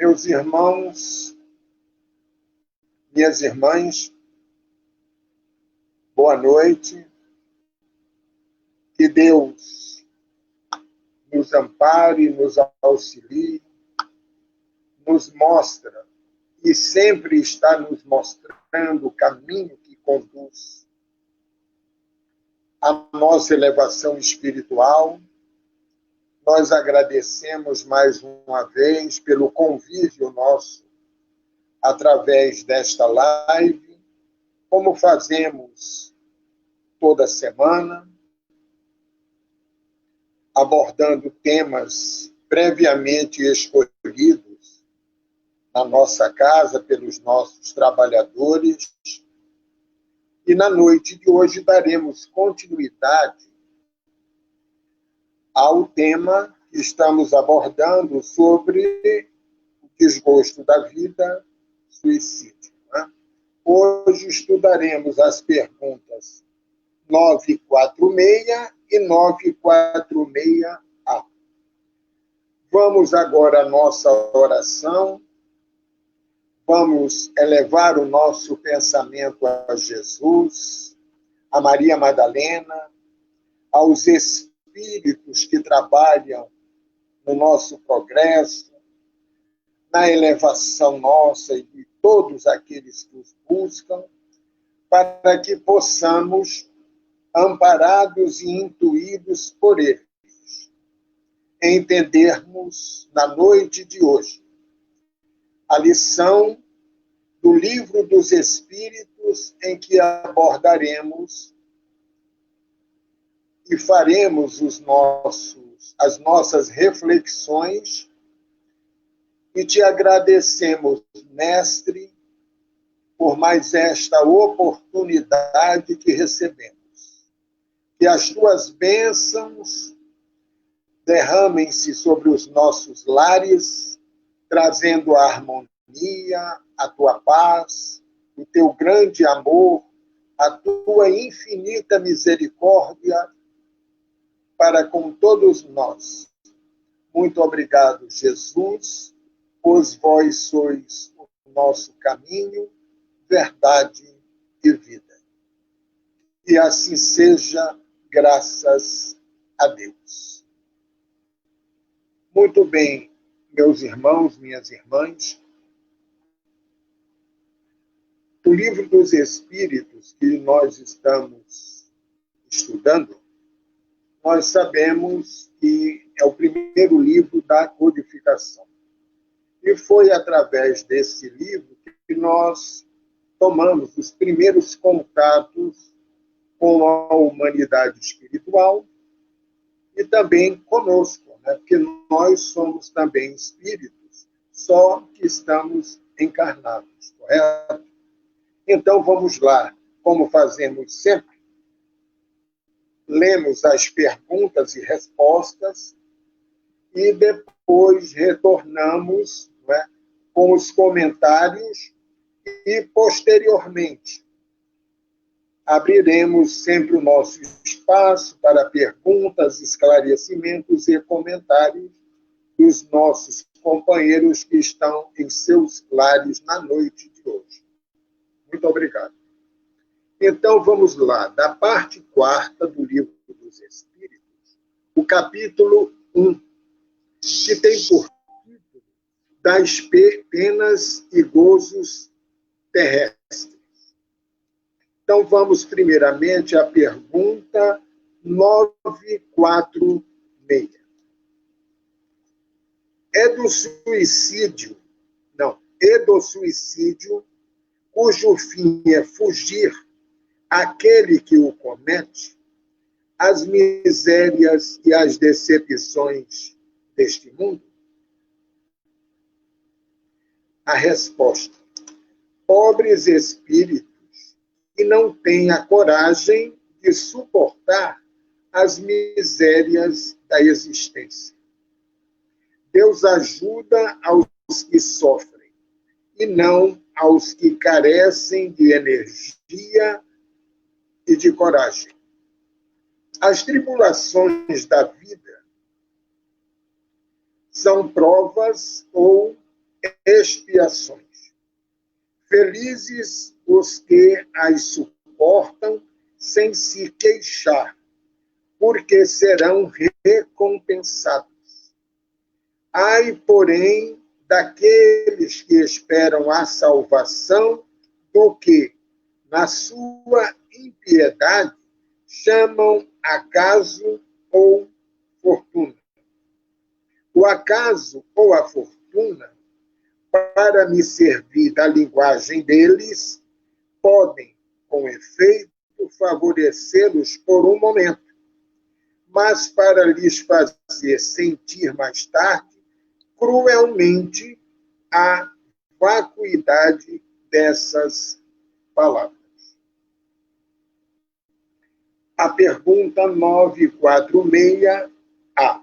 Meus irmãos, minhas irmãs, boa noite. Que Deus nos ampare, nos auxilie, nos mostra e sempre está nos mostrando o caminho que conduz à nossa elevação espiritual. Nós agradecemos mais uma vez pelo convívio nosso através desta live, como fazemos toda semana, abordando temas previamente escolhidos na nossa casa pelos nossos trabalhadores. E na noite de hoje daremos continuidade ao tema que estamos abordando sobre o desgosto da vida, suicídio. Né? Hoje estudaremos as perguntas 946 e 946A. Vamos agora à nossa oração. Vamos elevar o nosso pensamento a Jesus, a Maria Madalena, aos espíritos que trabalham no nosso progresso, na elevação nossa e de todos aqueles que os buscam, para que possamos, amparados e intuídos por eles, entendermos na noite de hoje a lição do Livro dos Espíritos, em que abordaremos e faremos as nossas reflexões, e te agradecemos, Mestre, por mais esta oportunidade que recebemos. Que as tuas bênçãos derramem-se sobre os nossos lares, trazendo a harmonia, a tua paz, o teu grande amor, a tua infinita misericórdia para com todos nós. Muito obrigado, Jesus, pois vós sois o nosso caminho, verdade e vida. E assim seja, graças a Deus. Muito bem, meus irmãos, minhas irmãs, o Livro dos Espíritos que nós estamos estudando, nós sabemos que é o primeiro livro da codificação. E foi através desse livro que nós tomamos os primeiros contatos com a humanidade espiritual e também conosco, né? Porque nós somos também espíritos, só que estamos encarnados, correto? Então vamos lá, como fazemos sempre, lemos as perguntas e respostas e depois retornamos, né, com os comentários e, posteriormente, abriremos sempre o nosso espaço para perguntas, esclarecimentos e comentários dos nossos companheiros que estão em seus lares na noite de hoje. Muito obrigado. Então, vamos lá. Da parte 4ª do Livro dos Espíritos, o capítulo 1, que tem por título Das Penas e Gozos Terrestres. Então, vamos primeiramente à pergunta 946. É do suicídio, cujo fim é fugir aquele que o comete, as misérias e as decepções deste mundo? A resposta: pobres espíritos que não têm a coragem de suportar as misérias da existência. Deus ajuda aos que sofrem e não aos que carecem de energia e de coragem. As tribulações da vida são provas ou expiações. Felizes os que as suportam sem se queixar, porque serão recompensados. Ai, porém, daqueles que esperam a salvação, do que, na sua impiedade, chamam acaso ou fortuna. O acaso ou a fortuna, para me servir da linguagem deles, podem, com efeito, favorecê-los por um momento, mas para lhes fazer sentir mais tarde cruelmente a vacuidade dessas palavras. A pergunta 946A.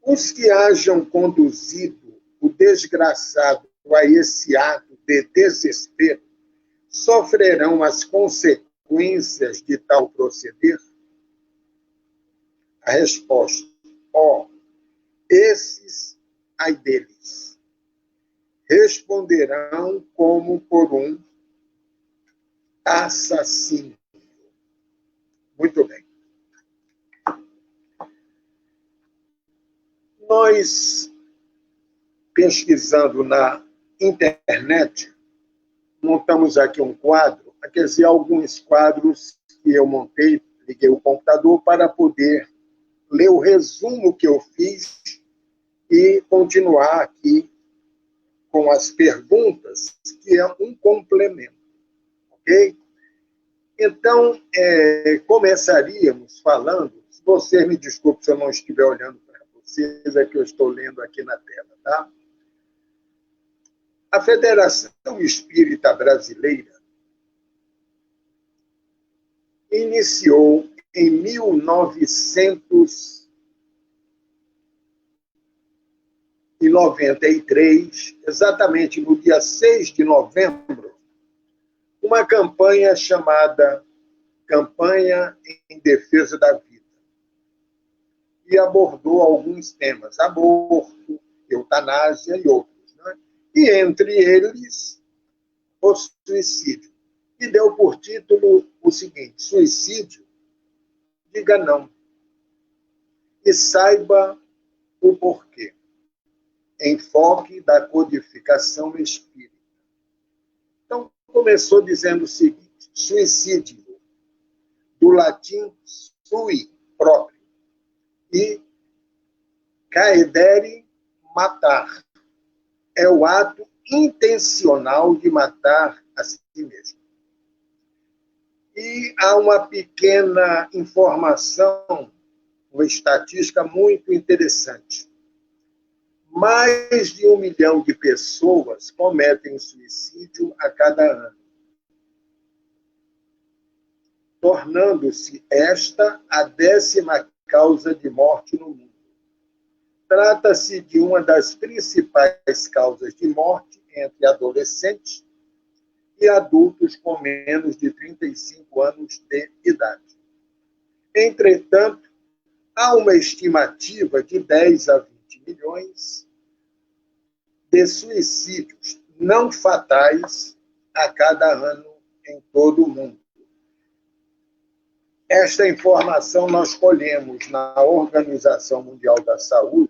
Os que hajam conduzido o desgraçado a esse ato de desespero sofrerão as consequências de tal proceder? A resposta: esses, ai deles, responderão como por um assassino. Muito bem. Nós, pesquisando na internet, montamos aqui um quadro, quer dizer, alguns quadros que eu montei, liguei o computador para poder ler o resumo que eu fiz e continuar aqui com as perguntas, que é um complemento, ok? Então, começaríamos falando, se você me desculpe se eu não estiver olhando para vocês, é que eu estou lendo aqui na tela, tá? A Federação Espírita Brasileira iniciou em 1993, exatamente no dia 6 de novembro, uma campanha chamada Campanha em Defesa da Vida. E abordou alguns temas, aborto, eutanásia e outros. Né? E entre eles, o suicídio. E deu por título o seguinte: suicídio, diga não. E saiba o porquê. Enfoque da codificação espírita. Então, começou dizendo o seguinte: suicídio, do latim sui, próprio, e caedere, matar. É o ato intencional de matar a si mesmo. E há uma pequena informação, uma estatística muito interessante. Mais de 1 milhão de pessoas cometem suicídio a cada ano, tornando-se esta a 10ª causa de morte no mundo. Trata-se de uma das principais causas de morte entre adolescentes e adultos com menos de 35 anos de idade. Entretanto, há uma estimativa de 10 a 20 milhões de suicídios não fatais a cada ano em todo o mundo. Esta informação nós colhemos na Organização Mundial da Saúde,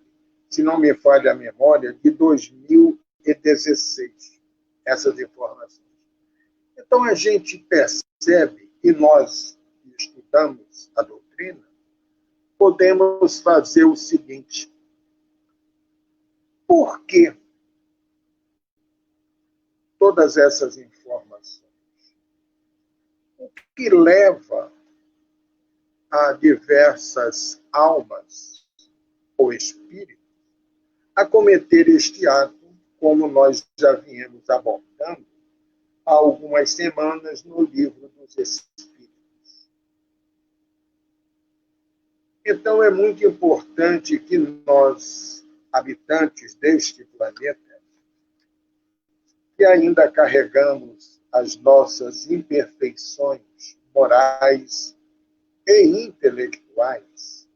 se não me falha a memória, de 2016, essas informações. Então, a gente percebe, e nós que estudamos a doutrina, podemos fazer o seguinte: por que todas essas informações? O que leva a diversas almas ou espíritos a cometer este ato, como nós já viemos abordando há algumas semanas no Livro dos Espíritos? Então, é muito importante que nós, habitantes deste planeta, que ainda carregamos as nossas imperfeições morais e intelectuais,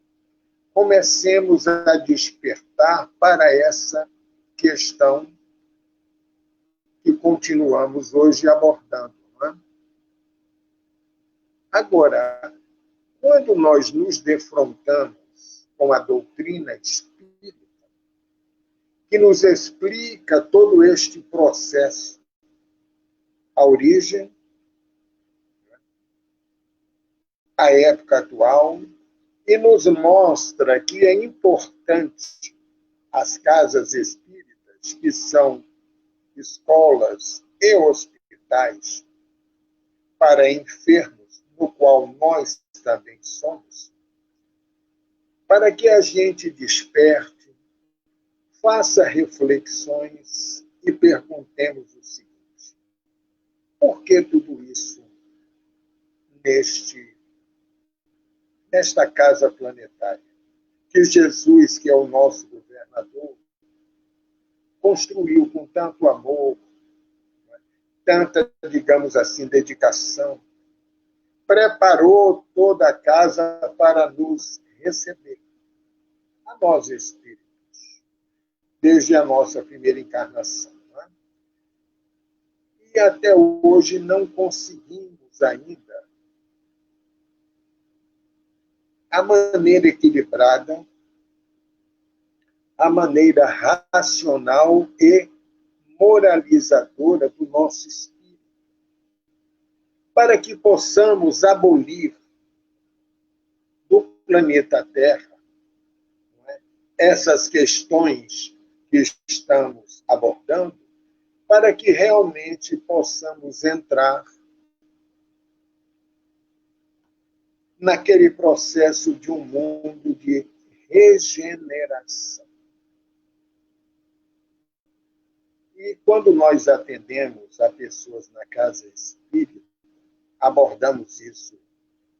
comecemos a despertar para essa questão que continuamos hoje abordando. Não é? Agora, quando nós nos defrontamos com a doutrina espírita, que nos explica todo este processo, a origem, a época atual, e nos mostra que é importante as casas espíritas, que são escolas e hospitais para enfermos, no qual nós também somos, para que a gente desperte, faça reflexões e perguntemos o seguinte: por que tudo isso nesta casa planetária? Que Jesus, que é o nosso governador, construiu com tanto amor, tanta, digamos assim, dedicação, preparou toda a casa para nos receber, a nós espíritos, desde a nossa primeira encarnação. Não é? E até hoje não conseguimos ainda a maneira equilibrada, a maneira racional e moralizadora do nosso espírito, para que possamos abolir do planeta Terra, não é, essas questões que estamos abordando, para que realmente possamos entrar naquele processo de um mundo de regeneração. E quando nós atendemos a pessoas na casa espírita, abordamos isso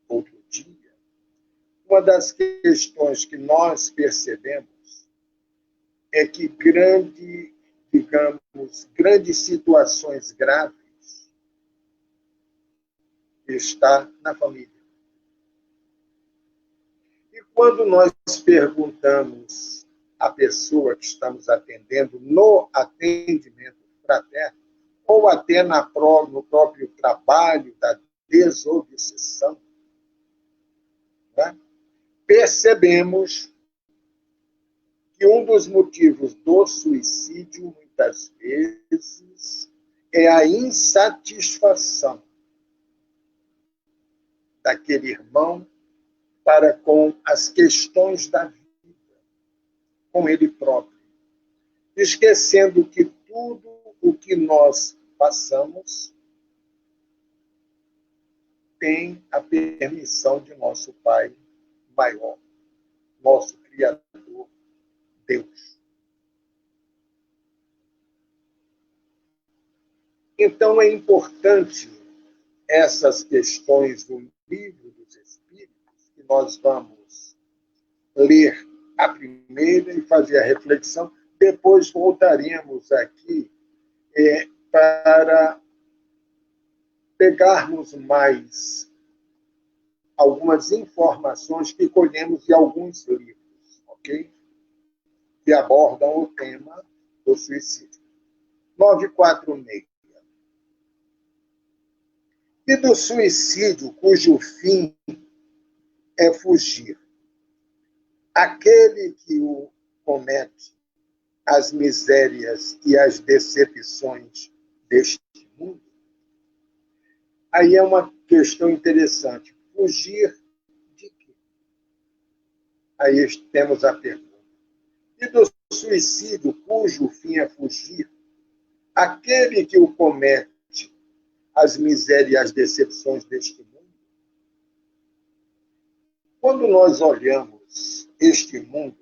outro dia, uma das questões que nós percebemos é que grandes situações graves está na família. E quando nós perguntamos à pessoa que estamos atendendo no atendimento fraterno, ou até no próprio trabalho da desobsessão, né, percebemos que um dos motivos do suicídio, muitas vezes, é a insatisfação daquele irmão para com as questões da vida, com ele próprio, esquecendo que tudo o que nós passamos tem a permissão de nosso Pai maior, nosso Criador, Deus. Então, é importante essas questões do Livro dos Espíritos, que nós vamos ler a primeira e fazer a reflexão. Depois voltaremos aqui para pegarmos mais algumas informações que colhemos de alguns livros, ok? Que abordam o tema do suicídio. 946. E do suicídio cujo fim é fugir. Aquele que o comete, as misérias e as decepções deste mundo. Aí é uma questão interessante. Fugir de quê? Aí temos a pergunta. E do suicídio cujo fim é fugir, aquele que o comete, as misérias e as decepções deste mundo. Quando nós olhamos este mundo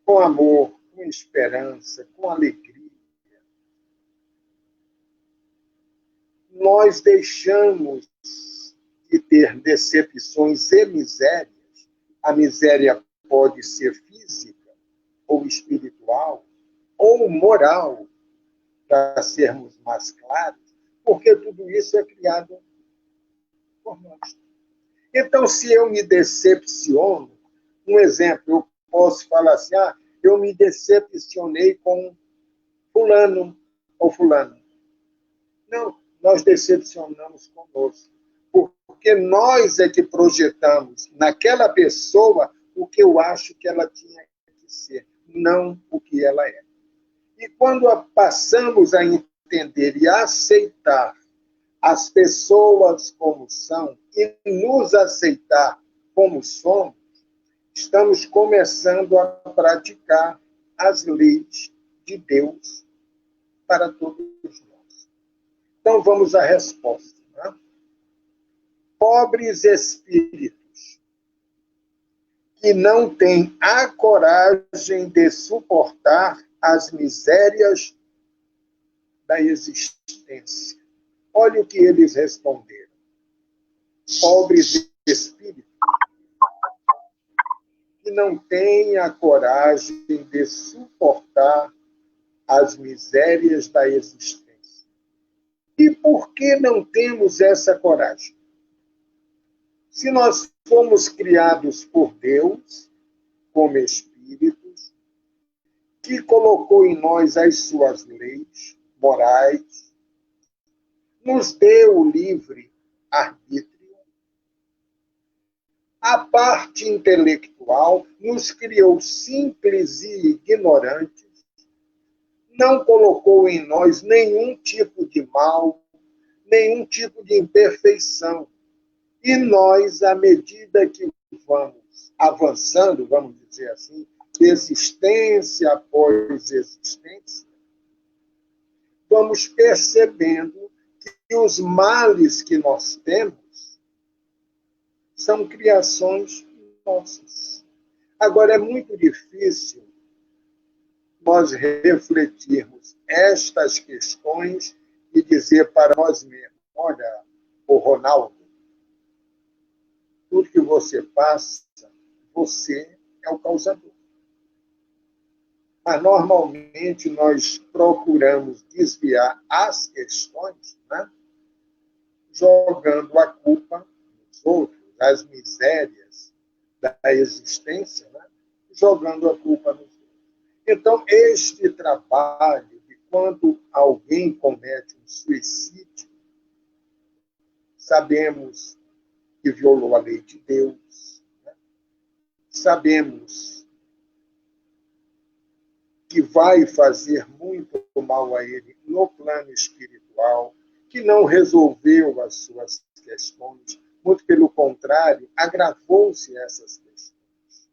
com amor, com esperança, com alegria, nós deixamos de ter decepções e misérias. A miséria pode ser física, ou espiritual, ou moral, para sermos mais claros, porque tudo isso é criado por nós. Então, se eu me decepciono, um exemplo, eu posso falar assim, eu me decepcionei com fulano ou fulano. Não, nós decepcionamos conosco. Porque nós é que projetamos naquela pessoa o que eu acho que ela tinha que ser, não o que ela é. E quando passamos a entender e a aceitar as pessoas como são e nos aceitar como somos, estamos começando a praticar as leis de Deus para todos nós. Então, vamos à resposta. Né? Pobres espíritos que não têm a coragem de suportar as misérias da existência. Olha o que eles responderam. Pobres espíritos que não têm a coragem de suportar as misérias da existência. E por que não temos essa coragem? Se nós fomos criados por Deus, como espíritos, que colocou em nós as suas leis morais, nos deu o livre arbítrio, a parte intelectual nos criou simples e ignorantes, não colocou em nós nenhum tipo de mal, nenhum tipo de imperfeição. E nós, à medida que vamos avançando, vamos dizer assim, existência após existência, vamos percebendo que os males que nós temos são criações nossas. Agora, é muito difícil nós refletirmos estas questões e dizer para nós mesmos, olha, o Ronaldo, tudo que você passa, você é o causador. Mas, normalmente, nós procuramos desviar as questões, né? Jogando a culpa nos outros, as misérias da existência, né? Jogando a culpa nos outros. Então, este trabalho de quando alguém comete um suicídio, sabemos que violou a lei de Deus, né? Sabemos que vai fazer muito mal a ele no plano espiritual, que não resolveu as suas questões, muito pelo contrário, agravou-se essas questões.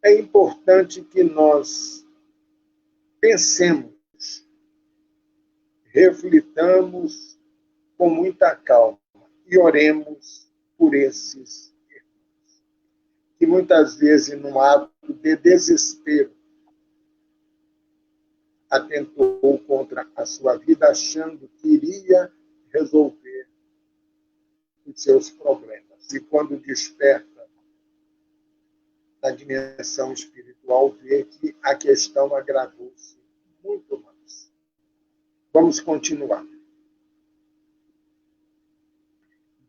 É importante que nós pensemos, reflitamos com muita calma e oremos por esses irmãos, que muitas vezes, num ato de desespero, atentou contra a sua vida, achando que iria resolver os seus problemas. E quando desperta na dimensão espiritual, vê que a questão agravou-se muito mais. Vamos continuar.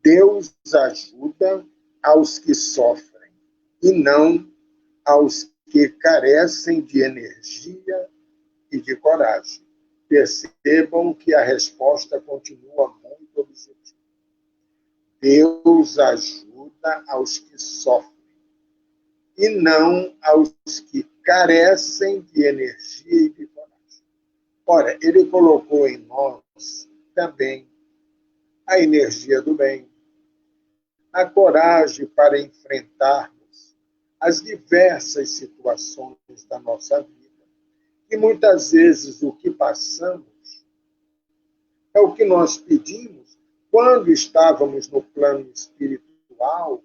Deus ajuda aos que sofrem e não aos que carecem de energia e de coragem. Percebam que a resposta continua muito objetiva. Deus ajuda aos que sofrem e não aos que carecem de energia e de coragem. Ora, ele colocou em nós também a energia do bem, a coragem para enfrentarmos as diversas situações da nossa vida. E muitas vezes o que passamos é o que nós pedimos quando estávamos no plano espiritual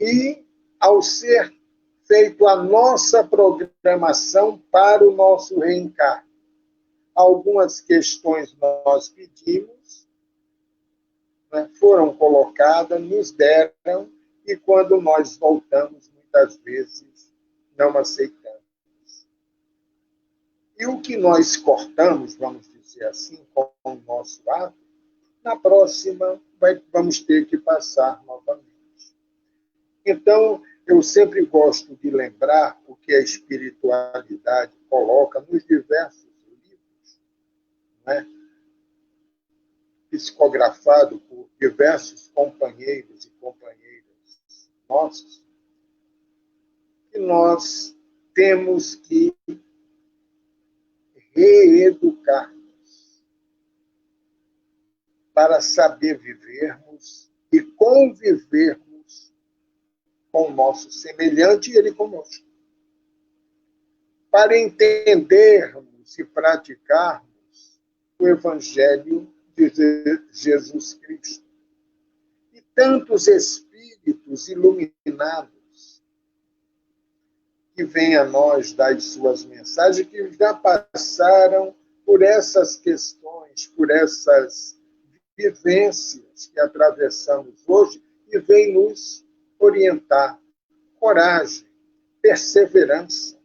e, ao ser feito a nossa programação para o nosso reencarne. Algumas questões nós pedimos, né, foram colocadas, nos deram, e quando nós voltamos, muitas vezes não aceitamos. E o que nós cortamos, vamos dizer assim, com o nosso ato, na próxima vamos ter que passar novamente. Então, Eu sempre gosto de lembrar o que a espiritualidade coloca nos diversos livros, né? Psicografado por diversos companheiros e companheiras nossos, que nós temos que reeducar-nos para saber vivermos e convivermos com o nosso semelhante e ele conosco. Para entendermos e praticarmos o Evangelho de Jesus Cristo. E tantos espíritos iluminados que vêm a nós dar as suas mensagens, que já passaram por essas questões, por essas vivências que atravessamos hoje e vêm nos orientar. Coragem, perseverança.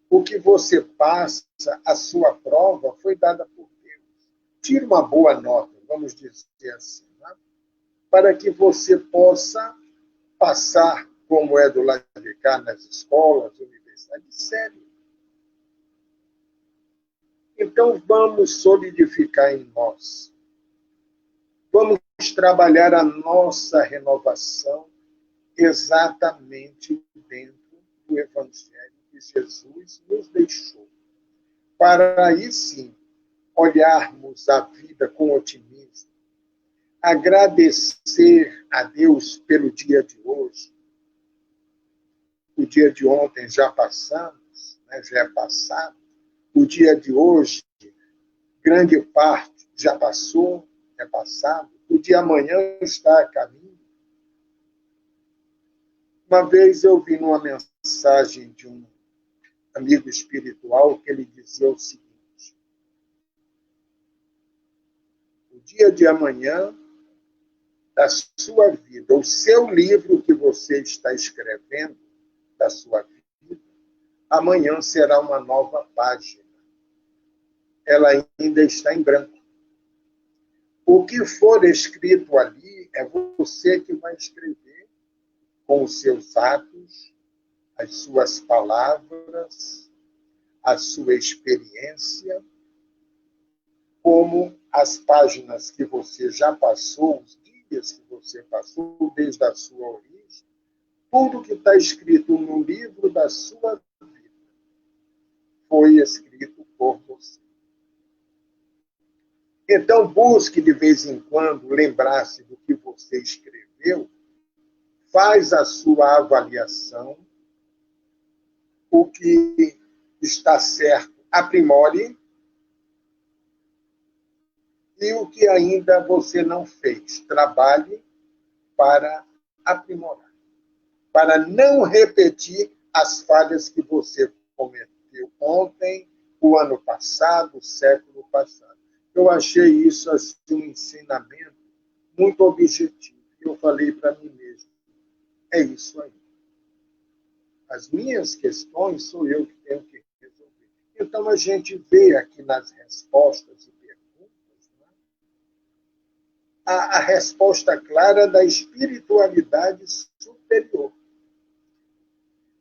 O que você passa, a sua prova, foi dada por Deus. Tire uma boa nota, vamos dizer assim, né? Para que você possa passar, como é do lado de cá, nas escolas, universidades, sério. Então, vamos solidificar em nós. Vamos trabalhar a nossa renovação exatamente dentro do Evangelho que Jesus nos deixou. Para aí sim olharmos a vida com otimismo, agradecer a Deus pelo dia de hoje. O dia de ontem já passamos, né, já é passado. O dia de hoje, grande parte já passou, é passado. O dia amanhã está a caminho. Uma vez eu vi numa mensagem de um amigo espiritual que ele dizia o seguinte: o dia de amanhã da sua vida, o seu livro que você está escrevendo da sua vida, amanhã será uma nova página. Ela ainda está em branco. O que for escrito ali é você que vai escrever com os seus atos, as suas palavras, a sua experiência, como as páginas que você já passou, os dias que você passou desde a sua origem, tudo que está escrito no livro da sua vida foi escrito por você. Então, busque de vez em quando lembrar-se do que você escreveu, faz a sua avaliação, o que está certo, aprimore, e o que ainda você não fez, trabalhe para aprimorar, para não repetir as falhas que você cometeu ontem, o ano passado, o século passado. Eu achei isso assim, um ensinamento muito objetivo. Eu falei para mim mesmo, é isso aí. As minhas questões sou eu que tenho que resolver. Então, a gente vê aqui nas respostas e perguntas, né, a resposta clara da espiritualidade superior.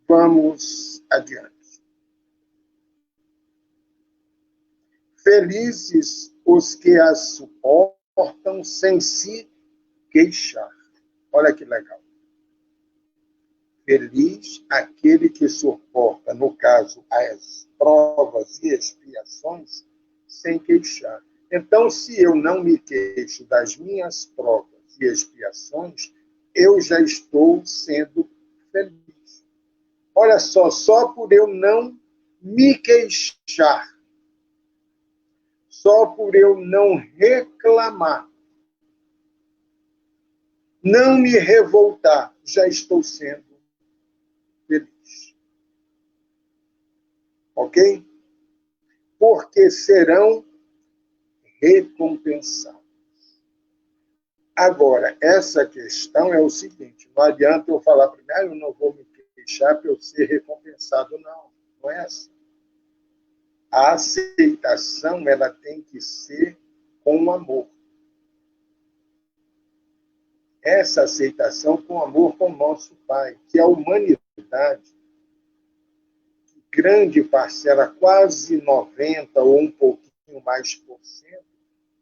Vamos adiante. Felizes os que as suportam sem se queixar. Olha que legal. Feliz aquele que suporta, no caso, as provas e expiações, sem queixar. Então, se eu não me queixo das minhas provas e expiações, eu já estou sendo feliz. Olha só por eu não me queixar, só por eu não reclamar, não me revoltar, já estou sendo feliz. Ok? Porque serão recompensados. Agora, essa questão é o seguinte, não adianta eu falar primeiro, eu não vou me queixar para eu ser recompensado, não. Não é assim. A aceitação, ela tem que ser com amor. essa aceitação com amor com o nosso Pai, que a humanidade, grande parcela, quase 90 ou um pouquinho mais por cento,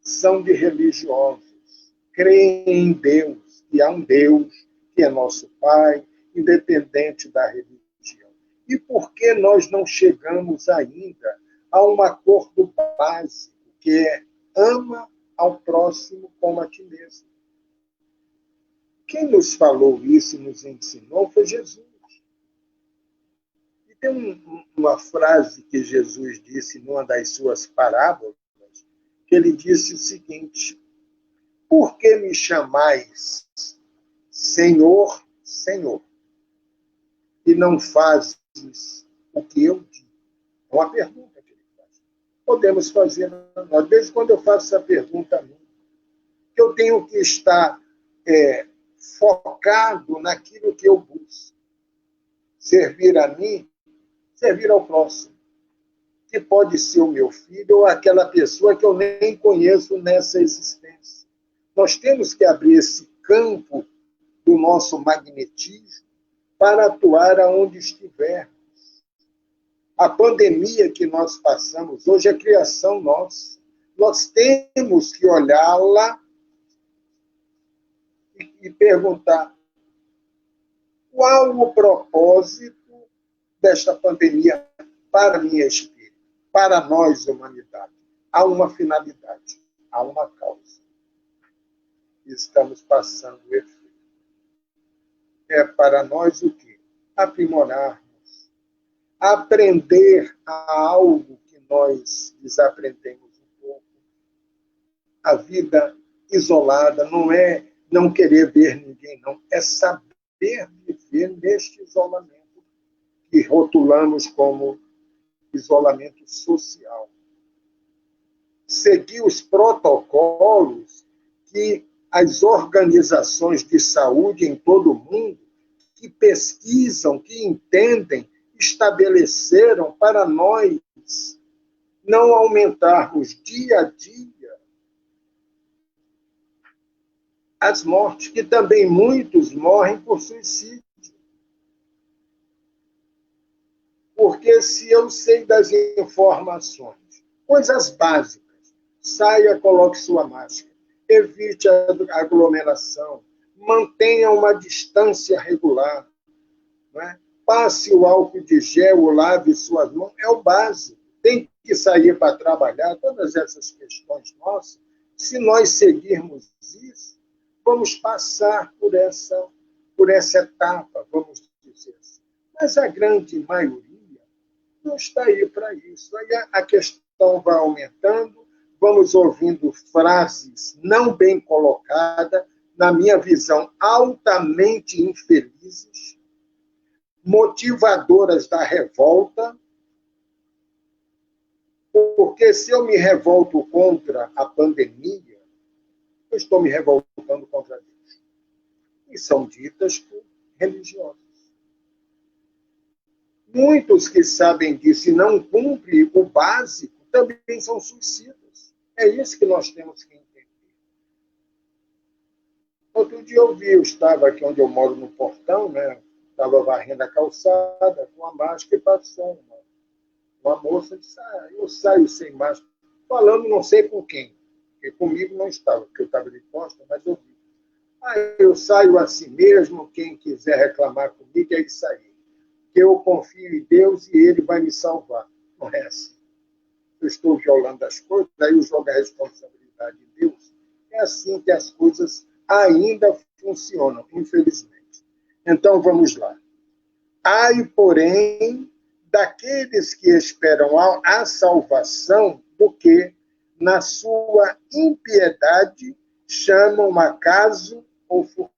são de religiosos, creem em Deus, que há um Deus que é nosso Pai, independente da religião. E por que nós não chegamos ainda a um acordo básico, que é ama ao próximo como a ti mesmo? Quem nos falou isso e nos ensinou foi Jesus. E tem uma frase que Jesus disse numa das suas parábolas, que ele disse o seguinte: por que me chamais Senhor, Senhor, e não fazes o que eu digo? É uma pergunta que ele faz. Podemos fazer nós. De vez em quando eu faço essa pergunta a mim, que eu tenho que estar focado naquilo que eu busco. Servir a mim, servir ao próximo, que pode ser o meu filho ou aquela pessoa que eu nem conheço nessa existência. Nós temos que abrir esse campo do nosso magnetismo para atuar aonde estivermos. A pandemia que nós passamos hoje é criação nossa. Nós temos que olhá-la e perguntar qual o propósito desta pandemia para minha espírito, para nós, humanidade. Há uma finalidade, há uma causa. Estamos passando o efeito. É para nós o quê? Aprimorarmos, aprender algo que nós desaprendemos um pouco. A vida isolada não é não querer ver ninguém, não. É saber viver neste isolamento, que rotulamos como isolamento social. Seguir os protocolos que as organizações de saúde em todo o mundo, que pesquisam, que entendem, estabeleceram para nós não aumentarmos dia a dia as mortes, que também muitos morrem por suicídio. Porque se eu sei das informações, coisas básicas, saia, coloque sua máscara, evite a aglomeração, mantenha uma distância regular, não é? Passe o álcool de gel, lave suas mãos, é o básico. Tem que sair para trabalhar, todas essas questões nossas. Se nós seguirmos isso, vamos passar por essa etapa, vamos dizer assim. Mas a grande maioria não está aí para isso. Aí a questão vai aumentando, vamos ouvindo frases não bem colocadas, na minha visão, altamente infelizes, motivadoras da revolta, porque se eu me revolto contra a pandemia, eu estou me revoltando contra Deus. E são ditas por religiosos. Muitos que sabem disso e não cumprem o básico também são suicidas. É isso que nós temos que entender. Outro dia eu estava aqui onde eu moro no portão, né? Estava varrendo a calçada com a máscara e passou uma moça disse: eu saio sem máscara. Falando não sei com quem, porque comigo não estava, porque eu estava de costas, mas eu vi. Eu saio assim mesmo, quem quiser reclamar comigo é isso aí. Que eu confio em Deus e Ele vai me salvar. Não é assim. Eu estou violando as coisas, aí eu jogo a responsabilidade em Deus. É assim que as coisas ainda funcionam, infelizmente. Então, vamos lá. Ai, porém, daqueles que esperam a salvação, do que, na sua impiedade, chamam acaso ou fortuna.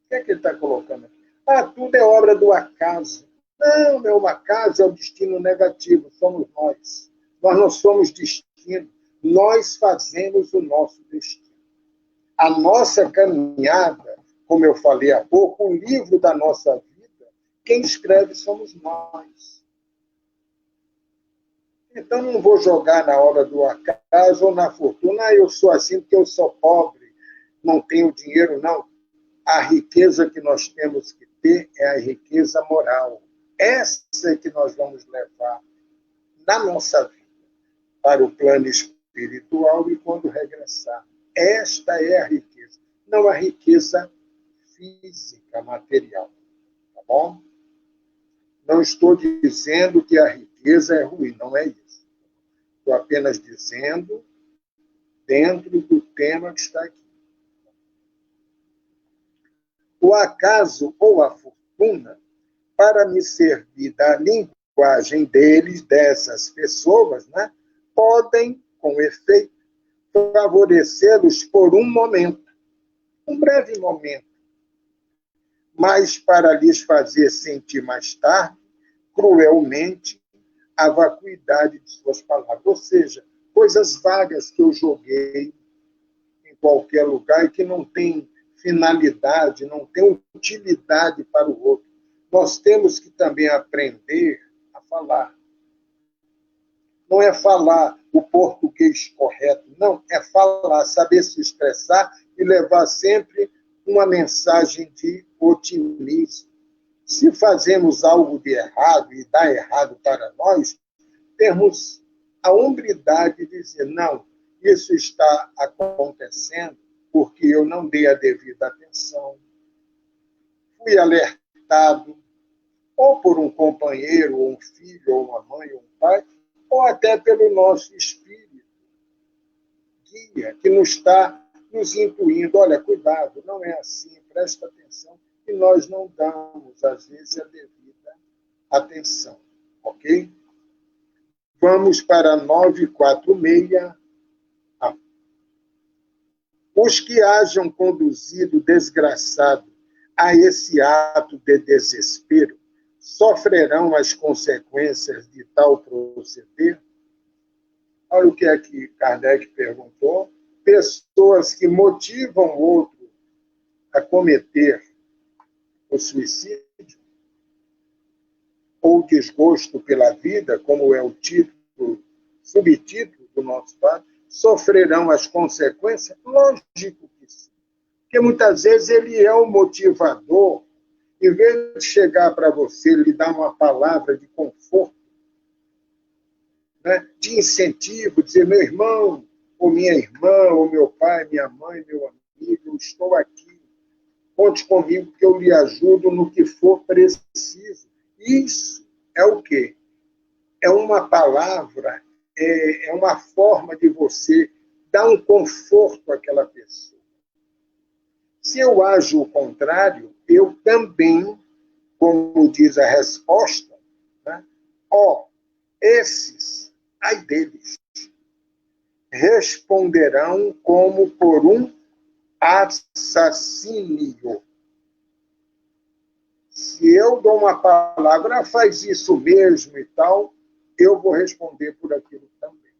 O que é que ele está colocando aqui? Tudo é obra do acaso. Não, é o acaso, é o destino negativo, somos nós. Nós não somos destino, nós fazemos o nosso destino. A nossa caminhada, como eu falei há pouco, o livro da nossa vida, quem escreve somos nós. Então não vou jogar na obra do acaso ou na fortuna. Eu sou assim porque eu sou pobre, não tenho dinheiro, não. A riqueza que nós temos que ter é a riqueza moral. Essa é que nós vamos levar na nossa vida para o plano espiritual e quando regressar. Esta é a riqueza, não a riqueza física, material. Tá bom? Não estou dizendo que a riqueza é ruim, não é isso. Estou apenas dizendo dentro do tema que está aqui. O acaso ou a fortuna, para me servir da linguagem deles, dessas pessoas, né, podem, com efeito, favorecê-los por um momento, um breve momento, mas para lhes fazer sentir mais tarde, cruelmente, a vacuidade de suas palavras. Ou seja, coisas vagas que eu joguei em qualquer lugar e que não tem finalidade, não tem utilidade para o outro. Nós temos que também aprender a falar. Não é falar o português correto, não, é falar, saber se expressar e levar sempre uma mensagem de otimismo. Se fazemos algo de errado e dá errado para nós, temos a hombridade de dizer, não, isso está acontecendo porque eu não dei a devida atenção, fui alertado, ou por um companheiro, ou um filho, ou uma mãe, ou um pai, ou até pelo nosso espírito, guia, que nos está nos intuindo, olha, cuidado, não é assim, presta atenção, e nós não damos, às vezes, a devida atenção, ok? Vamos para 946. Os que hajam conduzido desgraçado a esse ato de desespero sofrerão as consequências de tal proceder? Olha o que é que Kardec perguntou. Pessoas que motivam o outro a cometer o suicídio ou desgosto pela vida, como é o título, subtítulo do nosso padre, sofrerão as consequências? Lógico que sim. Porque muitas vezes ele é o motivador, em vez de chegar para você, lhe dar uma palavra de conforto, né, de incentivo, dizer, meu irmão, ou minha irmã, ou meu pai, minha mãe, meu amigo, eu estou aqui, conte comigo que eu lhe ajudo no que for preciso. Isso é o quê? É uma palavra, é uma forma de você dar um conforto àquela pessoa. Se eu ajo o contrário, eu também, como diz a resposta, né, esses, ai deles, responderão como por um assassínio. Se eu dou uma palavra, faz isso mesmo e tal, eu vou responder por aquilo também.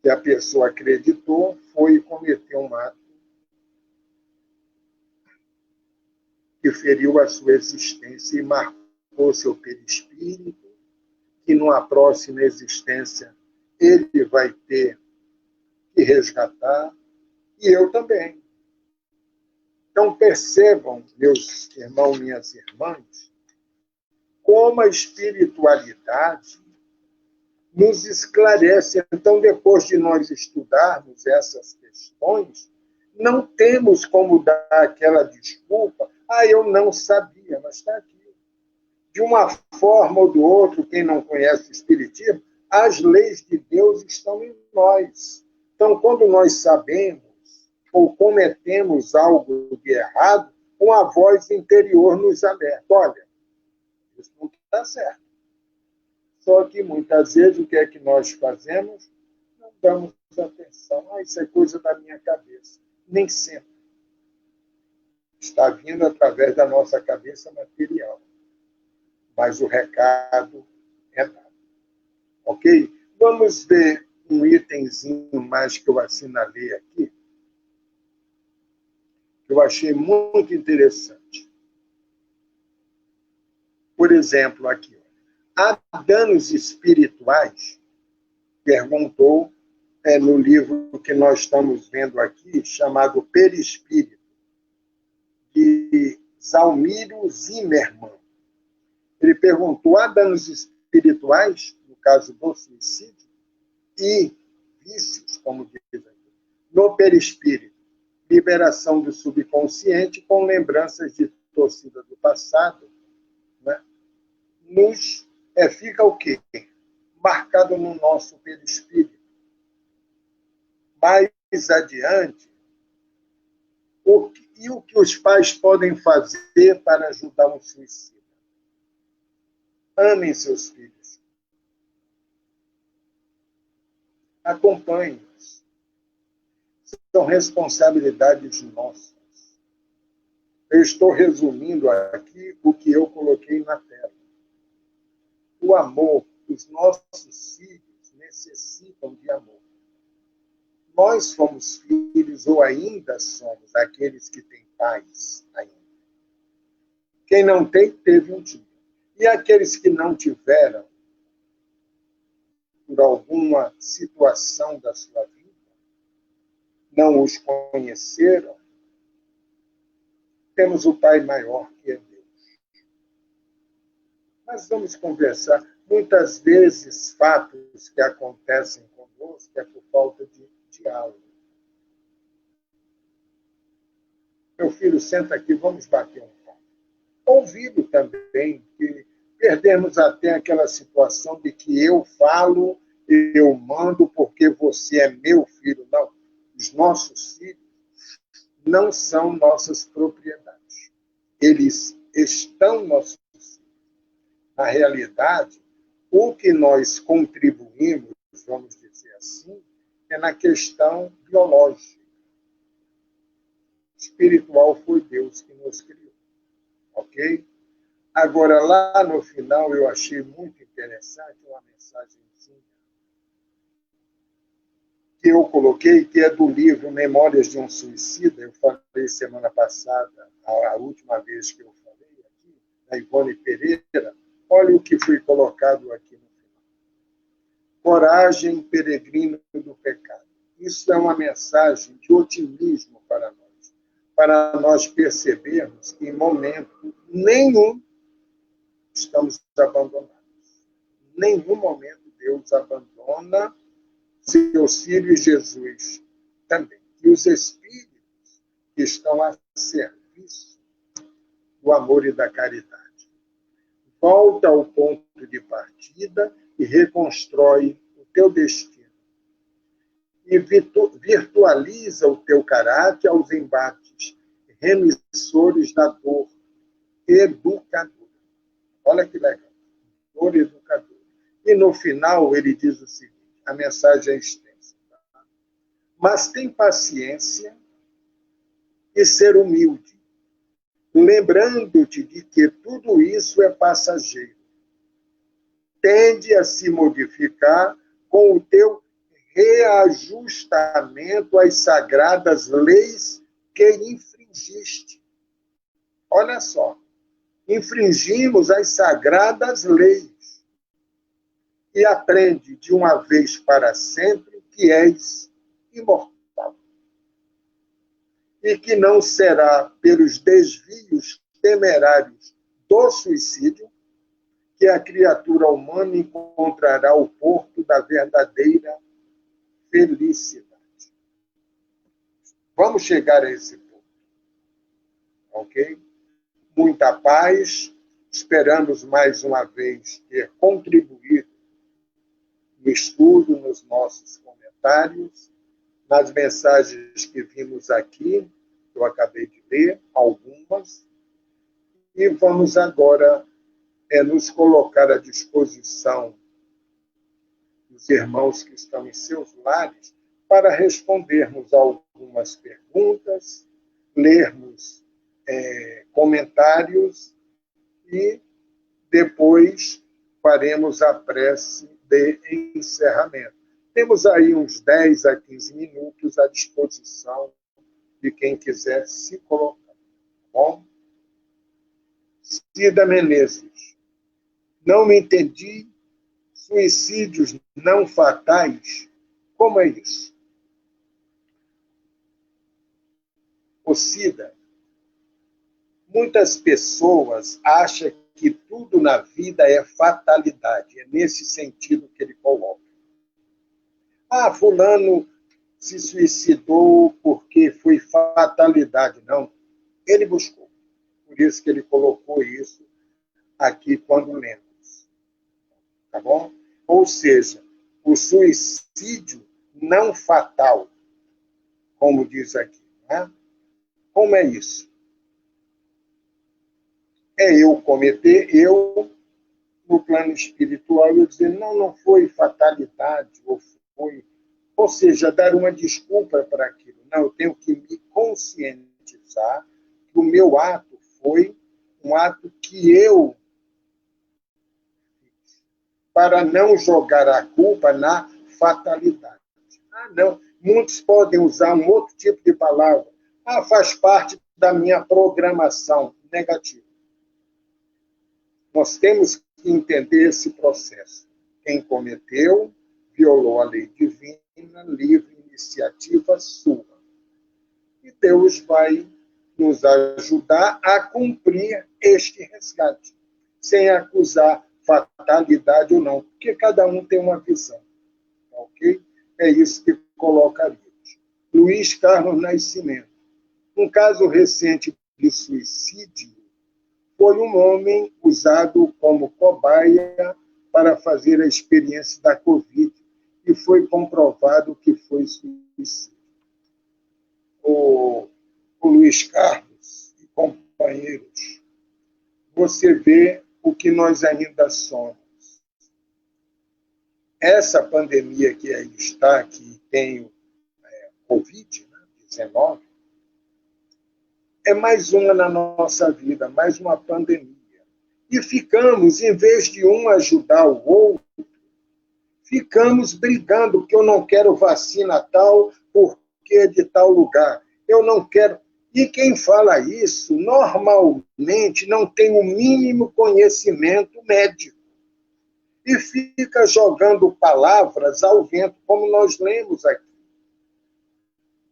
Se a pessoa acreditou, foi e cometeu um ato que feriu a sua existência e marcou seu perispírito, que numa próxima existência ele vai ter que resgatar, e eu também. Então percebam, meus irmãos, minhas irmãs, como a espiritualidade nos esclarece. Então, depois de nós estudarmos essas questões, não temos como dar aquela desculpa, eu não sabia, mas está aqui. De uma forma ou do outro, quem não conhece o Espiritismo, as leis de Deus estão em nós. Então, quando nós sabemos ou cometemos algo de errado, uma voz interior nos alerta. Olha, isso não está certo. Só que, muitas vezes, o que é que nós fazemos? Não damos atenção. Isso é coisa da minha cabeça. Nem sempre. Está vindo através da nossa cabeça material. Mas o recado é dado. Ok? Vamos ver um itemzinho mais que eu assinalei aqui, que eu achei muito interessante. Por exemplo, aqui, há danos espirituais? Perguntou no livro que nós estamos vendo aqui, chamado Perispírito, de Zalmiro Zimmermann. Ele perguntou: há danos espirituais, no caso do suicídio, e vícios, como diz aqui, no perispírito, liberação do subconsciente com lembranças de torcida do passado, né? Fica o quê? Marcado no nosso perispírito. Mais adiante, o que os pais podem fazer para ajudar um suicida? Amem seus filhos. Acompanhem-os. São responsabilidades nossas. Eu estou resumindo aqui o que eu coloquei na tela. O amor, os nossos filhos necessitam de amor. Nós somos filhos, ou ainda somos, aqueles que têm pais ainda. Quem não tem, teve um dia. E aqueles que não tiveram, por alguma situação da sua vida, não os conheceram, temos o Pai maior, que é Deus. Mas vamos conversar. Muitas vezes, fatos que acontecem conosco é por falta de diálogo. Meu filho, senta aqui, vamos bater um papo. Ouvido também que perdemos até aquela situação de que eu falo, eu mando porque você é meu filho. Não, os nossos filhos não são nossas propriedades. Eles estão nossos filhos. Na realidade, o que nós contribuímos, vamos dizer assim, é na questão biológica. Espiritual foi Deus que nos criou. Ok? Agora, lá no final, eu achei muito interessante uma mensagenzinha que eu coloquei, que é do livro Memórias de um Suicida. Eu falei semana passada, a última vez que eu falei aqui, da Ivone Pereira. Olha o que foi colocado aqui no final. Coragem, peregrino do pecado. Isso é uma mensagem de otimismo para nós percebermos que, em momento nenhum, estamos abandonados. Em nenhum momento Deus abandona seus filhos, Jesus também. E os espíritos que estão a serviço do amor e da caridade. Volta ao ponto de partida e reconstrói o teu destino. E virtualiza o teu caráter aos embates remissores da dor educadora. Olha que legal. Dor educadora. E no final ele diz o seguinte, a mensagem é extensa. Tá? Mas tem paciência e ser humilde, lembrando-te de que tudo isso é passageiro. Tende a se modificar com o teu reajustamento às sagradas leis que infringiste. Olha só, infringimos as sagradas leis. E aprende de uma vez para sempre que és imortal. E que não será pelos desvios temerários do suicídio que a criatura humana encontrará o porto da verdadeira felicidade. Vamos chegar a esse ponto. Ok? Muita paz. Esperamos mais uma vez ter contribuído no estudo, nos nossos comentários, nas mensagens que vimos aqui, eu acabei de ler, algumas, e vamos agora nos colocar à disposição dos irmãos que estão em seus lares para respondermos algumas perguntas, lermos comentários e depois faremos a prece de encerramento. Temos aí uns 10 a 15 minutos à disposição de quem quiser se colocar. Tá bom? Cida Menezes. Não me entendi. Suicídios não fatais Como é isso? O SIDA, muitas pessoas acham que tudo na vida é fatalidade. É nesse sentido que ele coloca. Ah, fulano se suicidou porque foi fatalidade. Não, ele buscou. Por isso que ele colocou isso aqui quando lemos. Tá bom? Ou seja, o suicídio não fatal, como diz aqui. Né? Como é isso? É eu cometer, eu, no plano espiritual, eu dizer, não foi fatalidade, ou seja, dar uma desculpa para aquilo. Não, eu tenho que me conscientizar que o meu ato foi um ato que eu fiz, para não jogar a culpa na fatalidade. Ah, não. Muitos podem usar um outro tipo de palavra. Ah, faz parte da minha programação negativa. Nós temos que entender esse processo. Quem cometeu, violou a lei divina, livre iniciativa sua. E Deus vai nos ajudar a cumprir este resgate, sem acusar fatalidade ou não, porque cada um tem uma visão. Ok? É isso que colocaríamos. Luiz Carlos Nascimento. Um caso recente de suicídio foi um homem usado como cobaia para fazer a experiência da Covid e foi comprovado que foi suicídio. O Luiz Carlos e companheiros, você vê o que nós ainda somos. Essa pandemia que aí está, que tem o Covid-19, é mais uma na nossa vida, mais uma pandemia. E ficamos, em vez de um ajudar o outro, ficamos brigando, porque eu não quero vacina tal, porque é de tal lugar. Eu não quero. E quem fala isso, normalmente, não tem o mínimo conhecimento médico. E fica jogando palavras ao vento, como nós lemos aqui.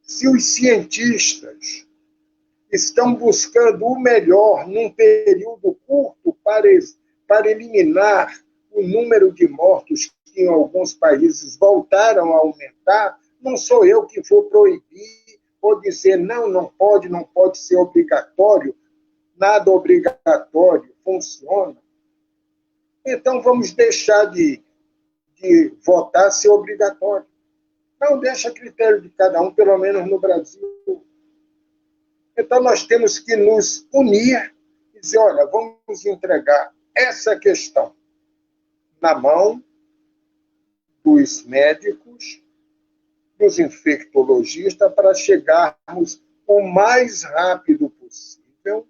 Se os cientistas estão buscando o melhor num período curto para eliminar o número de mortos que em alguns países voltaram a aumentar, não sou eu que vou proibir ou dizer não pode ser obrigatório, nada obrigatório, funciona. Então vamos deixar de votar ser obrigatório. Não, deixa a critério de cada um, pelo menos no Brasil. Então, nós temos que nos unir e dizer, olha, vamos entregar essa questão na mão dos médicos, dos infectologistas, para chegarmos o mais rápido possível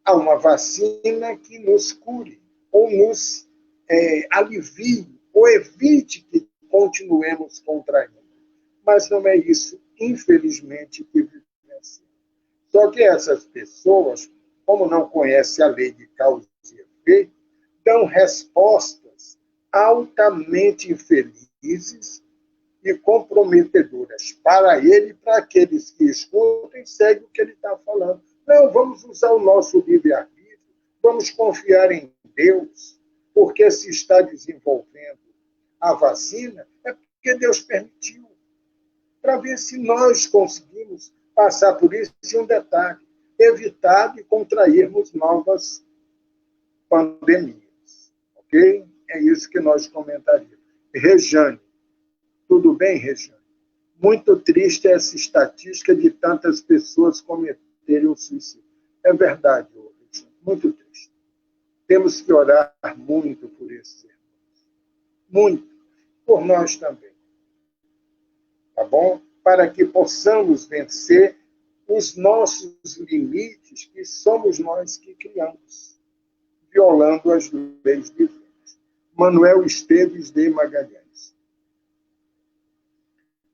a uma vacina que nos cure, ou nos alivie, ou evite que continuemos contraindo. Mas não é isso, infelizmente, que vivenciamos. Só que essas pessoas, como não conhecem a lei de causa e efeito, dão respostas altamente infelizes e comprometedoras para ele e para aqueles que escutam e seguem o que ele está falando. Não, vamos usar o nosso livre-arbítrio, vamos confiar em Deus, porque se está desenvolvendo a vacina, é porque Deus permitiu, para ver se nós conseguimos passar por isso. E um detalhe, evitar de contrairmos novas pandemias. Ok? É isso que nós comentaríamos. Rejane, tudo bem, Rejane? Muito triste essa estatística de tantas pessoas cometerem o suicídio. É verdade, Rejane, muito triste. Temos que orar muito por esses irmãos. Muito. Por nós também. Tá bom? Para que possamos vencer os nossos limites, que somos nós que criamos, violando as leis divinas. Manuel Esteves de Magalhães.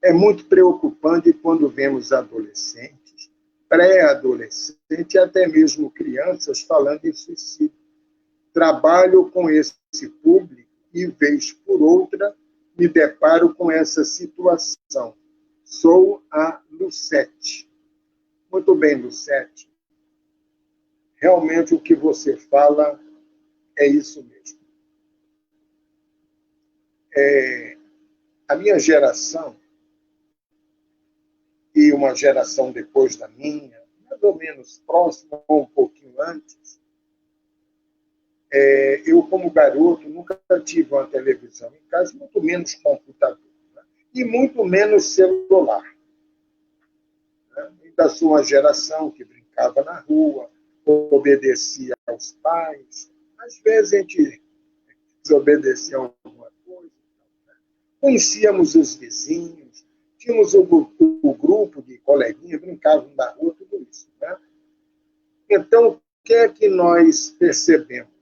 É muito preocupante quando vemos adolescentes, pré-adolescentes e até mesmo crianças falando em suicídio. Trabalho com esse público e, vez por outra, me deparo com essa situação. Sou a Lucete. Muito bem, Lucete. Realmente o que você fala é isso mesmo. A minha geração e uma geração depois da minha, mais ou menos próxima ou um pouquinho antes, eu, como garoto, nunca tive uma televisão em casa, muito menos computador, né? E muito menos celular. Né? Da sua geração, que brincava na rua, obedecia aos pais, às vezes a gente desobedecia alguma coisa. Né? Conhecíamos os vizinhos, tínhamos o grupo de coleguinhas, brincavam na rua, tudo isso. Né? Então, o que é que nós percebemos?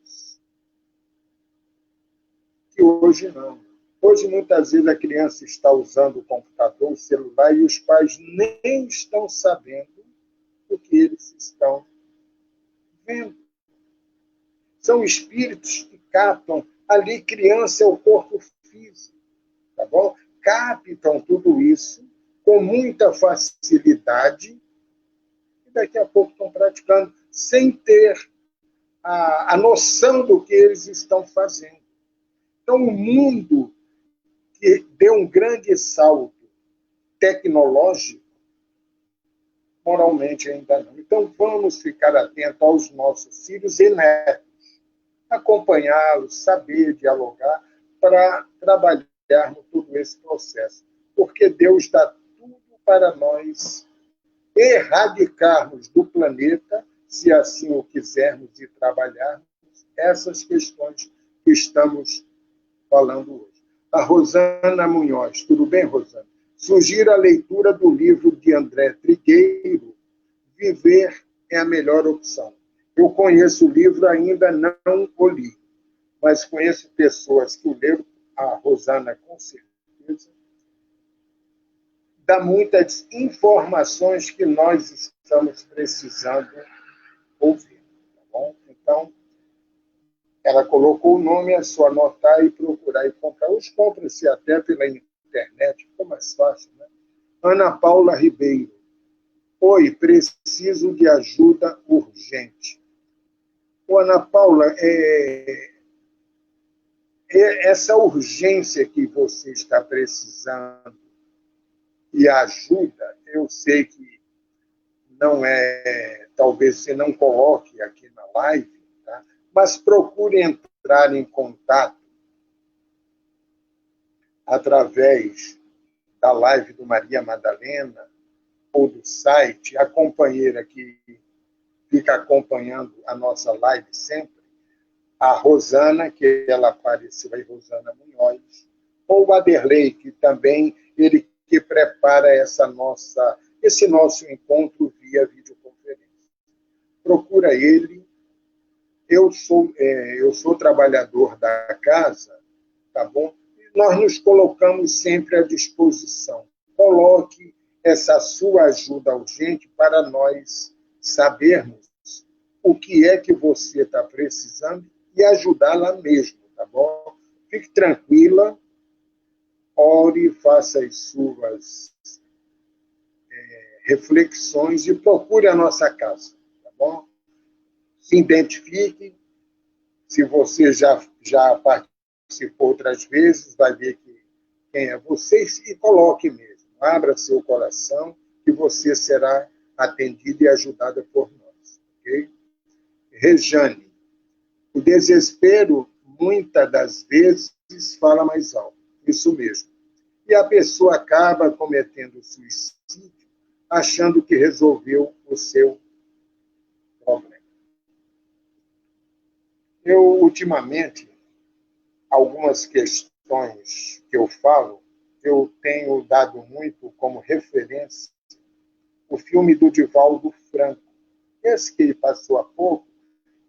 Que hoje não. Hoje, muitas vezes, a criança está usando o computador, o celular, e os pais nem estão sabendo o que eles estão vendo. São espíritos que captam. Ali, criança é o corpo físico, tá bom? Captam tudo isso com muita facilidade e daqui a pouco estão praticando sem ter a noção do que eles estão fazendo. Então, o mundo que deu um grande salto tecnológico, moralmente ainda não. Então, vamos ficar atentos aos nossos filhos e netos, acompanhá-los, saber dialogar, para trabalharmos todo esse processo. Porque Deus dá tudo para nós erradicarmos do planeta, se assim o quisermos, e trabalharmos essas questões que estamos falando hoje. A Rosana Munhoz. Tudo bem, Rosana? Sugiro a leitura do livro de André Trigueiro, Viver é a Melhor Opção. Eu conheço o livro, ainda não o li, mas conheço pessoas que o leram, a Rosana com certeza, dá muitas informações que nós estamos precisando ouvir. Tá bom? Então, ela colocou o nome, é só anotar e procurar e comprar. Hoje compra-se até pela internet, ficou mais fácil, né? Ana Paula Ribeiro. Oi, preciso de ajuda urgente. Ô, Ana Paula, essa urgência que você está precisando e ajuda, eu sei que não é, talvez você não coloque aqui na live, tá? Mas procure entrar em contato através da live do Maria Madalena ou do site, a companheira que fica acompanhando a nossa live sempre, a Rosana, que ela apareceu aí, Rosana Munhoz, ou o Aderlei, que também ele que prepara esse nosso encontro via videoconferência. Procura ele. Eu sou trabalhador da casa, tá bom? Nós nos colocamos sempre à disposição. Coloque essa sua ajuda urgente para nós sabermos o que é que você está precisando e ajudar lá mesmo, tá bom? Fique tranquila, ore, faça as suas reflexões e procure a nossa casa, tá bom? Se identifique, se você já participou outras vezes, vai ver quem é você e coloque mesmo. Abra seu coração que você será atendida e ajudada por nós. Ok? Rejane, o desespero, muitas das vezes, fala mais alto. Isso mesmo. E a pessoa acaba cometendo suicídio achando que resolveu o seu problema. Eu, ultimamente, algumas questões que eu falo, eu tenho dado muito como referência o filme do Divaldo Franco, esse que ele passou há pouco,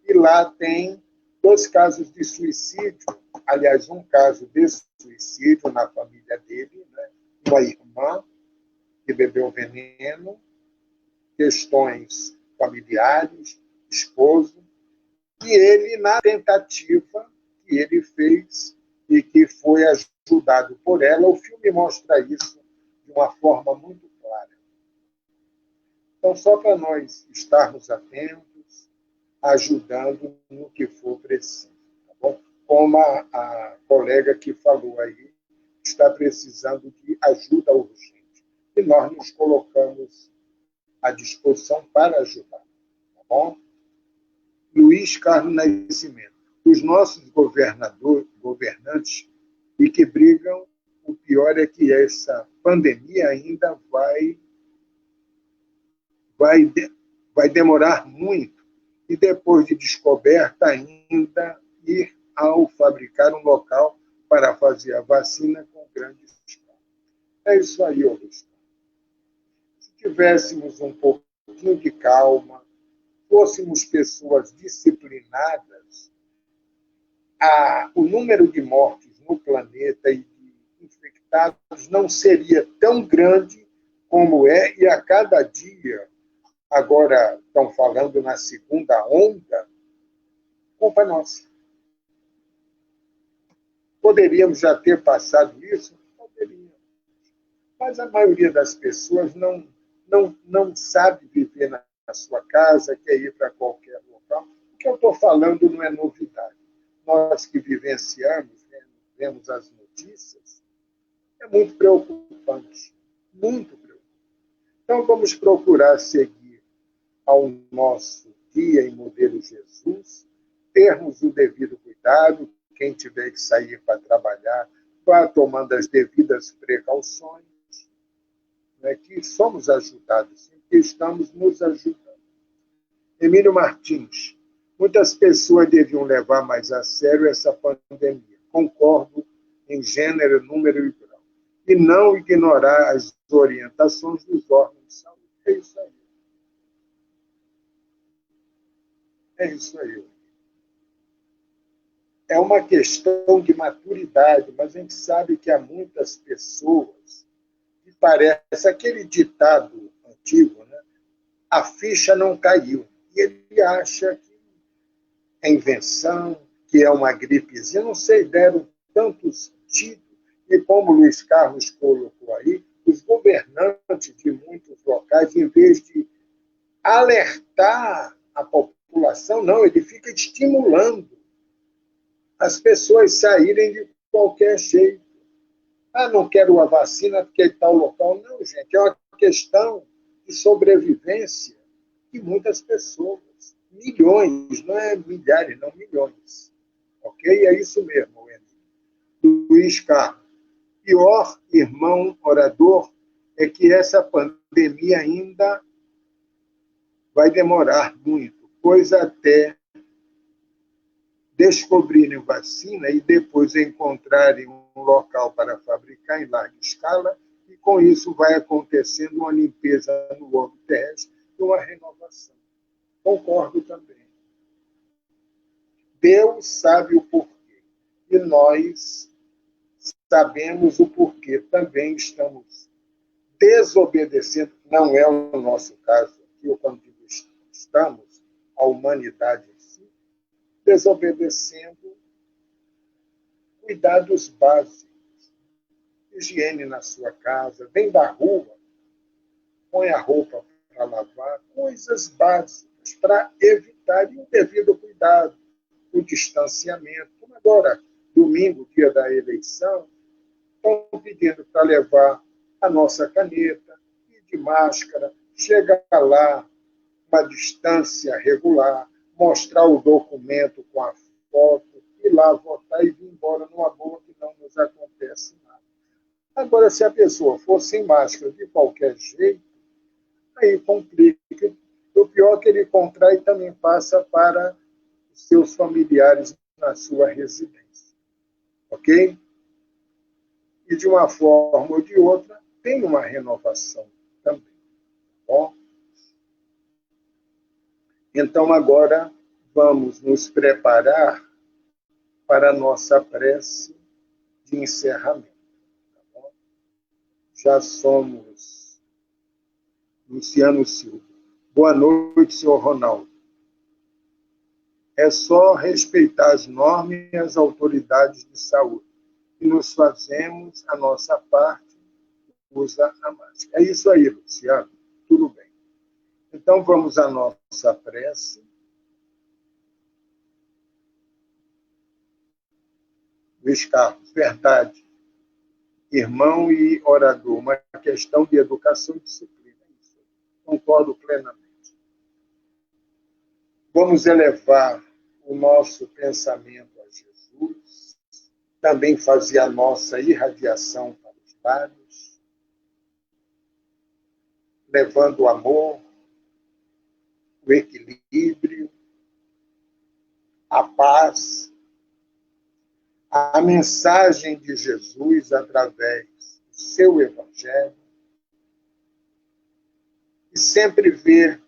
e lá tem 2 casos de suicídio, aliás, um caso de suicídio na família dele, né? Uma irmã que bebeu veneno, questões familiares, esposo, e ele, na tentativa que ele fez e que foi foi ajudado por ela. O filme mostra isso de uma forma muito clara. Então, só para nós estarmos atentos, ajudando no que for preciso. Tá bom? Como a colega que falou aí, está precisando de ajuda urgente. E nós nos colocamos à disposição para ajudar. Tá bom? Luiz Carlos Nascimento. Os nossos governantes e que brigam, o pior é que essa pandemia ainda vai demorar muito e depois de descoberta ainda ir ao fabricar um local para fazer a vacina com grande escala. É isso aí, Augusto. Se tivéssemos um pouquinho de calma, fôssemos pessoas disciplinadas, o número de mortes no planeta e de infectados não seria tão grande como é, e a cada dia, agora estão falando na segunda onda, culpa nossa. Poderíamos já ter passado isso? Poderíamos. Mas a maioria das pessoas não sabe viver na sua casa, quer ir para qualquer local. O que eu estou falando não é novidade. Nós que vivenciamos, vemos as notícias, é muito preocupante. Muito preocupante. Então, vamos procurar seguir ao nosso guia e modelo Jesus, termos o devido cuidado, quem tiver que sair para trabalhar, vá tomando as devidas precauções, né, que somos ajudados, que estamos nos ajudando. Emílio Martins. Muitas pessoas deviam levar mais a sério essa pandemia. Concordo em gênero, número e grau. E não ignorar as orientações dos órgãos de saúde. É isso aí. É isso aí. É uma questão de maturidade, mas a gente sabe que há muitas pessoas que parece aquele ditado antigo, né? A ficha não caiu. E ele acha que é invenção, que é uma gripezinha, não sei, deram tantos títulos, e como o Luiz Carlos colocou aí, os governantes de muitos locais, em vez de alertar a população, não, ele fica estimulando as pessoas saírem de qualquer jeito. Ah, não quero a vacina porque é tal local. Não, gente, é uma questão de sobrevivência de muitas pessoas. Milhões, não é milhares, não, milhões. Ok? É isso mesmo, Wendy. Luiz Carlos. Pior, irmão orador, é que essa pandemia ainda vai demorar muito, pois até descobrirem vacina e depois encontrarem um local para fabricar em larga escala, e com isso vai acontecendo uma limpeza no orbe terrestre e uma renovação. Concordo também. Deus sabe o porquê. E nós sabemos o porquê. Também estamos desobedecendo, não é o nosso caso aqui, eu quando digo estamos, a humanidade em si, desobedecendo cuidados básicos. Higiene na sua casa, vem da rua, põe a roupa para lavar, coisas básicas para evitar o devido cuidado, o distanciamento. Como agora, domingo, dia da eleição, estão pedindo para levar a nossa caneta, e de máscara, chegar lá, uma distância regular, mostrar o documento com a foto, ir lá votar e vir embora numa boa, que não nos acontece nada. Agora, se a pessoa for sem máscara de qualquer jeito, aí complica. O pior é que ele contrai e também passa para os seus familiares na sua residência. Ok? E de uma forma ou de outra, tem uma renovação também. Tá bom? Então, agora, vamos nos preparar para a nossa prece de encerramento. Tá bom? Já somos Luciano Silva. Boa noite, senhor Ronaldo. É só respeitar as normas e as autoridades de saúde. e nos fazemos a nossa parte, usa a máscara. É isso aí, Luciano. Tudo bem. Então, vamos à nossa prece. Luiz Carlos, verdade. Irmão e orador, uma questão de educação e disciplina. Isso. Concordo plenamente. Vamos elevar o nosso pensamento a Jesus, também fazer a nossa irradiação para os lares, levando o amor, o equilíbrio, a paz, a mensagem de Jesus através do seu Evangelho, e sempre ver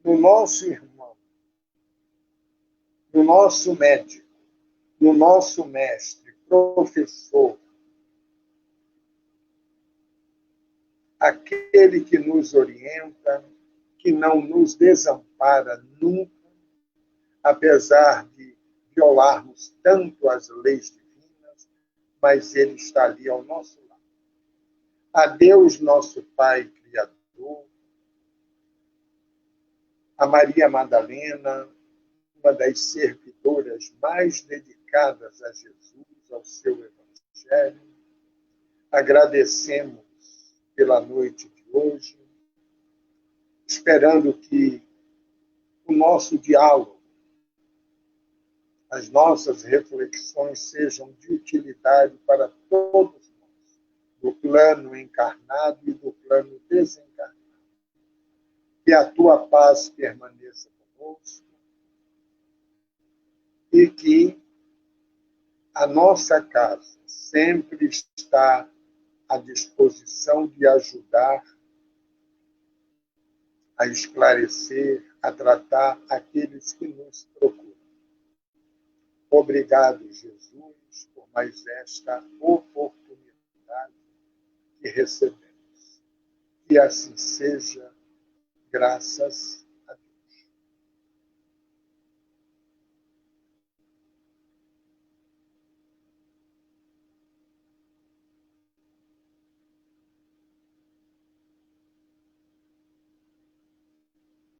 no nosso irmão, no nosso médico, no nosso mestre, professor, aquele que nos orienta, que não nos desampara nunca, apesar de violarmos tanto as leis divinas, mas ele está ali ao nosso lado. A Deus, nosso Pai Criador, a Maria Madalena, uma das servidoras mais dedicadas a Jesus, ao seu Evangelho, agradecemos pela noite de hoje, esperando que o nosso diálogo, as nossas reflexões sejam de utilidade para todos nós, do plano encarnado e do plano desencarnado. Que a tua paz permaneça conosco e que a nossa casa sempre está à disposição de ajudar a esclarecer, a tratar aqueles que nos procuram. Obrigado, Jesus, por mais esta oportunidade que recebemos. Que assim seja, graças